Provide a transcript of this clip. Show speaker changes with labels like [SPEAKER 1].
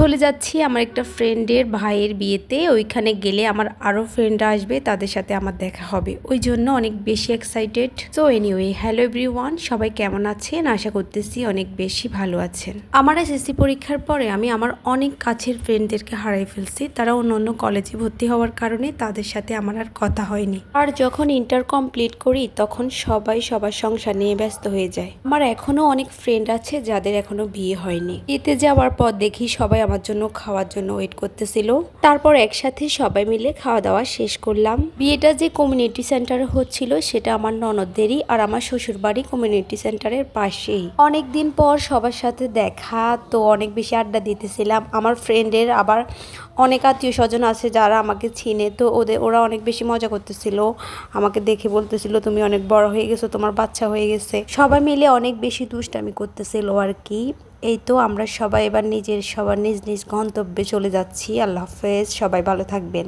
[SPEAKER 1] চলে যাচ্ছি আমার একটা ফ্রেন্ডের ভাইয়ের বিয়েতে। ওইখানে গেলে আমার আরও ফ্রেন্ডরা আসবে, তাদের সাথে আমার দেখা হবে, ওই জন্য অনেক বেশি excited. So anyway, hello everyone, সবাই কেমন আছেন? আশা করতেছি অনেক বেশি ভালো আছেন। আমার এসএসসি পরীক্ষার পরে আমি আমার অনেক কাছের ফ্রেন্ডদেরকে হারাই ফেলছি। তারা অন্য অন্য কলেজে ভর্তি হওয়ার কারণে তাদের সাথে আমার আর কথা হয়নি। আর যখন ইন্টার কমপ্লিট করি তখন সবাই সবার সংসার নিয়ে ব্যস্ত হয়ে যায়। আমার এখনো অনেক ফ্রেন্ড আছে যাদের এখনো বিয়ে হয়নি। এতে যাওয়ার পর দেখি সবাই আমার জন্য খাওয়ার জন্য ওয়েট করতেছিল। তারপর একসাথে সবাই মিলে খাওয়া দাওয়া শেষ করলাম। বিয়েটা যে কমিউনিটি সেন্টারে হচ্ছিল সেটা আমার ননদদেরই, আর আমার শ্বশুর বাড়ি কমিউনিটি সেন্টারের পাশেই। অনেকদিন পর সবার সাথে দেখা, তো অনেক বেশি আড্ডা দিতেছিলাম। আমার ফ্রেন্ডের আবার অনেক আত্মীয় স্বজন আছে যারা আমাকে চিনে, তো ওরা অনেক বেশি মজা করতেছিল। আমাকে দেখে বলতেছিল তুমি অনেক বড় হয়ে গেছো, তোমার বাচ্চা হয়ে গেছে। সবাই মিলে অনেক বেশি দুষ্টামি করতেছিল আর কি। এই তো আমরা সবাই এবার সবার নিজ নিজ গন্তব্যে চলে যাচ্ছি। আল্লাহ হাফেজ, সবাই ভালো থাকবেন।